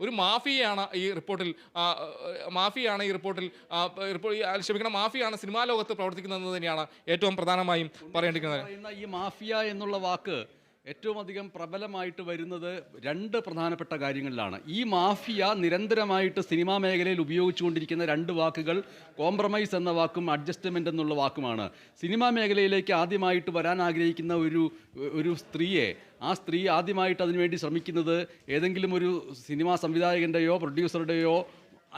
ഒരു മാഫിയയാണ് ഈ റിപ്പോർട്ടിൽ ക്ഷമിക്കണം, മാഫിയാണ് സിനിമാ ലോകത്ത് പ്രവർത്തിക്കുന്നതെന്ന് തന്നെയാണ് ഏറ്റവും പ്രധാനമായും പറയേണ്ടിയിരിക്കുന്നത്. ഈ മാഫിയ എന്നുള്ള വാക്ക് ഏറ്റവും അധികം പ്രബലമായിട്ട് വരുന്നത് രണ്ട് പ്രധാനപ്പെട്ട കാര്യങ്ങളിലാണ്. ഈ മാഫിയ നിരന്തരമായിട്ട് സിനിമാ മേഖലയിൽ ഉപയോഗിച്ചുകൊണ്ടിരിക്കുന്ന രണ്ട് വാക്കുകൾ കോംപ്രമൈസ് എന്ന വാക്കും അഡ്ജസ്റ്റ്മെൻ്റ് എന്നുള്ള വാക്കുമാണ്. സിനിമാ മേഖലയിലേക്ക് ആദ്യമായിട്ട് വരാൻ ആഗ്രഹിക്കുന്ന ഒരു സ്ത്രീയെ, ആ സ്ത്രീ ആദ്യമായിട്ട് അതിനുവേണ്ടി ശ്രമിക്കുന്നത് ഏതെങ്കിലും ഒരു സിനിമാ സംവിധായകൻ്റെയോ പ്രൊഡ്യൂസറുടെയോ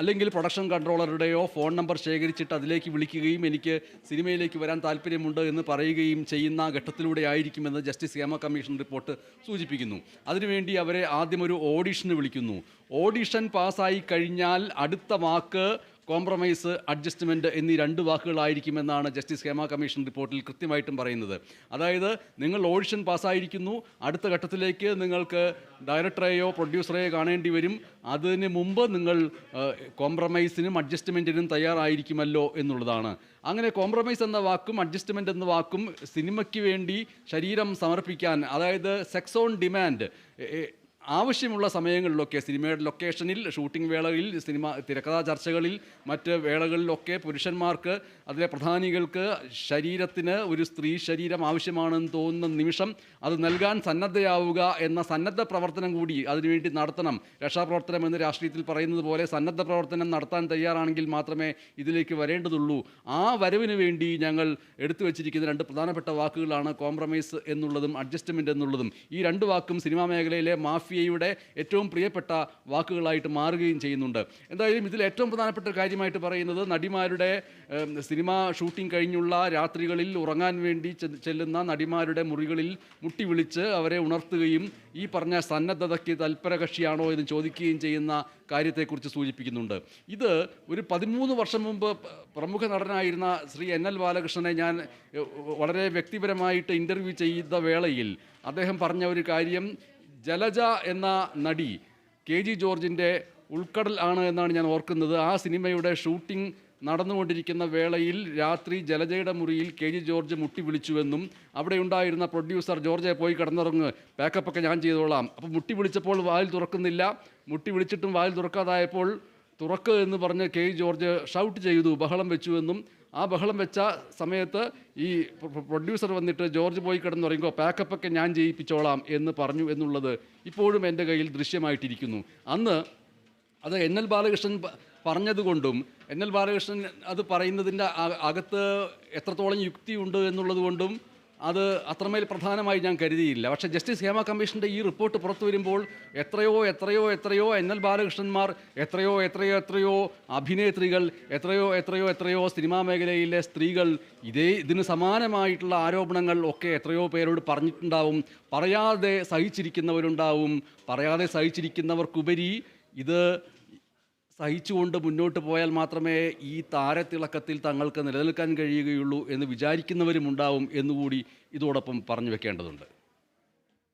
അല്ലെങ്കിൽ പ്രൊഡക്ഷൻ കൺട്രോളറുടെയോ ഫോൺ നമ്പർ ശേഖരിച്ചിട്ട് അതിലേക്ക് വിളിക്കുകയും എനിക്ക് സിനിമയിലേക്ക് വരാൻ താല്പര്യമുണ്ട് എന്ന് പറയുകയും ചെയ്യുന്ന ഘട്ടത്തിലൂടെ ആയിരിക്കുമെന്ന് ജസ്റ്റിസ് ഹേമ കമ്മീഷൻ റിപ്പോർട്ട് സൂചിപ്പിക്കുന്നു. അതിനുവേണ്ടി അവരെ ആദ്യം ഒരു ഓഡിഷന് വിളിക്കുന്നു. ഓഡിഷൻ പാസ്സായി കഴിഞ്ഞാൽ അടുത്ത വാക്ക് കോംപ്രമൈസ്, അഡ്ജസ്റ്റ്മെൻറ്റ് എന്നീ രണ്ട് വാക്കുകളായിരിക്കുമെന്നാണ് ജസ്റ്റിസ് ഹേമ കമ്മീഷൻ റിപ്പോർട്ടിൽ കൃത്യമായിട്ടും പറയുന്നത്. അതായത് നിങ്ങൾ ഓഡിഷൻ പാസ്സായിരിക്കുന്നു, അടുത്ത ഘട്ടത്തിലേക്ക് നിങ്ങൾക്ക് ഡയറക്ടറെയോ പ്രൊഡ്യൂസറെയോ കാണേണ്ടി വരും. അതിന് മുമ്പ് നിങ്ങൾ കോംപ്രമൈസിനും അഡ്ജസ്റ്റ്മെൻറ്റിനും തയ്യാറായിരിക്കുമല്ലോ എന്നുള്ളതാണ്. അങ്ങനെ കോംപ്രമൈസ് എന്ന വാക്കും അഡ്ജസ്റ്റ്മെൻറ്റ് എന്ന വാക്കും സിനിമയ്ക്ക് വേണ്ടി ശരീരം സമർപ്പിക്കാൻ, അതായത് സെക്സ് ഓൺ ഡിമാൻഡ് ആവശ്യമുള്ള സമയങ്ങളിലൊക്കെ സിനിമയുടെ ലൊക്കേഷനിൽ, ഷൂട്ടിംഗ് വേളകളിൽ, സിനിമ തിരക്കഥാ ചർച്ചകളിൽ, മറ്റ് വേളകളിലൊക്കെ പുരുഷന്മാർക്ക്, അതിലെ പ്രധാനികൾക്ക് ശരീരത്തിന് ഒരു സ്ത്രീ ശരീരം ആവശ്യമാണെന്ന് തോന്നുന്ന നിമിഷം അത് നൽകാൻ സന്നദ്ധയാവുക എന്ന സന്നദ്ധ പ്രവർത്തനം കൂടി അതിനുവേണ്ടി നടത്തണം. രക്ഷാപ്രവർത്തനം എന്ന് രാഷ്ട്രീയത്തിൽ പറയുന്നത് പോലെ സന്നദ്ധ പ്രവർത്തനം നടത്താൻ തയ്യാറാണെങ്കിൽ മാത്രമേ ഇതിലേക്ക് വരേണ്ടതുള്ളൂ. ആ വരവിന് വേണ്ടി ഞങ്ങൾ എടുത്തു വച്ചിരിക്കുന്ന രണ്ട് പ്രധാനപ്പെട്ട വാക്കുകളാണ് കോംപ്രമൈസ് എന്നുള്ളതും അഡ്ജസ്റ്റ്മെൻറ്റ് എന്നുള്ളതും. ഈ രണ്ട് വാക്കും സിനിമാ മേഖലയിലെ മാഫിയയുടെ ഏറ്റവും പ്രിയപ്പെട്ട വാക്കുകളായിട്ട് മാറുകയും ചെയ്യുന്നുണ്ട്. എന്തായാലും ഇതിൽ ഏറ്റവും പ്രധാനപ്പെട്ട കാര്യമായിട്ട് പറയുന്നത് നടിമാരുടെ സിനിമ ഷൂട്ടിംഗ് കഴിഞ്ഞുള്ള രാത്രികളിൽ ഉറങ്ങാൻ വേണ്ടി ചെല്ലുന്ന നടിമാരുടെ മുറികളിൽ മുട്ടി വിളിച്ച് അവരെ ഉണർത്തുകയും ഈ പറഞ്ഞ സന്നദ്ധതയ്ക്ക് തൽപരകക്ഷിയാണോ എന്ന് ചോദിക്കുകയും ചെയ്യുന്ന കാര്യത്തെക്കുറിച്ച് സൂചിപ്പിക്കുന്നുണ്ട്. ഇത് ഒരു 13 വർഷം മുമ്പ് പ്രമുഖ നടനായിരുന്ന ശ്രീ NL ബാലകൃഷ്ണനെ ഞാൻ വളരെ വ്യക്തിപരമായിട്ട് ഇൻ്റർവ്യൂ ചെയ്ത വേളയിൽ അദ്ദേഹം പറഞ്ഞ ഒരു കാര്യം, ജലജ എന്ന നടി KG ജോർജിൻ്റെ ഉൾക്കടൽ ആണ് എന്നാണ് ഞാൻ ഓർക്കുന്നത്. ആ സിനിമയുടെ ഷൂട്ടിംഗ് നടന്നുകൊണ്ടിരിക്കുന്ന വേളയിൽ രാത്രി ജലജയുടെ മുറിയിൽ KG ജോർജ് മുട്ടി വിളിച്ചുവെന്നും അവിടെ ഉണ്ടായിരുന്ന പ്രൊഡ്യൂസർ ജോർജെ പോയി കിടന്നുറങ്ങ്, പാക്കപ്പൊക്കെ ഞാൻ ചെയ്തോളാം. അപ്പോൾ മുട്ടി വിളിച്ചപ്പോൾ വായിൽ തുറക്കുന്നില്ല, മുട്ടി വിളിച്ചിട്ടും വായിൽ തുറക്കാതായപ്പോൾ തുറക്ക് എന്ന് പറഞ്ഞ് KG ജോർജ് ഷൗട്ട് ചെയ്തു, ബഹളം വെച്ചുവെന്നും ആ ബഹളം വെച്ച സമയത്ത് ഈ പ്രൊഡ്യൂസർ വന്നിട്ട് ജോർജ് പോയി കിടന്നുറങ്ങുമ്പോൾ പാക്കപ്പൊക്കെ ഞാൻ ചെയ്യിപ്പിച്ചോളാം എന്ന് പറഞ്ഞു എന്നുള്ളത് ഇപ്പോഴും എൻ്റെ കയ്യിൽ ദൃശ്യമായിട്ടിരിക്കുന്നു. അന്ന് അത് NL ബാലകൃഷ്ണൻ പറഞ്ഞതുകൊണ്ടും NL ബാലകൃഷ്ണൻ അത് പറയുന്നതിൻ്റെ അകത്ത് എത്രത്തോളം യുക്തിയുണ്ട് എന്നുള്ളത് കൊണ്ടും അത് അത്രമേൽ പ്രധാനമായി ഞാൻ കരുതിയില്ല. പക്ഷേ ജസ്റ്റിസ് ഹേമ കമ്മീഷൻ്റെ ഈ റിപ്പോർട്ട് പുറത്തു വരുമ്പോൾ എത്രയോ NL ബാലകൃഷ്ണന്മാർ, എത്രയോ അഭിനേത്രികൾ, എത്രയോ സിനിമാ മേഖലയിലെ സ്ത്രീകൾ ഇതിന് സമാനമായിട്ടുള്ള ആരോപണങ്ങൾ ഒക്കെ എത്രയോ പേരോട് പറഞ്ഞിട്ടുണ്ടാവും. പറയാതെ സഹിച്ചിരിക്കുന്നവരുണ്ടാവും. പറയാതെ സഹിച്ചിരിക്കുന്നവർക്കുപരി ഇത് സഹിച്ചുകൊണ്ട് മുന്നോട്ട് പോയാൽ മാത്രമേ ഈ താരത്തിളക്കത്തിൽ തങ്ങൾക്ക് നിലനിൽക്കാൻ കഴിയുകയുള്ളൂ എന്ന് വിചാരിക്കുന്നവരുമുണ്ടാവും എന്നുകൂടി ഇതോടൊപ്പം പറഞ്ഞു വെക്കേണ്ടതുണ്ട്.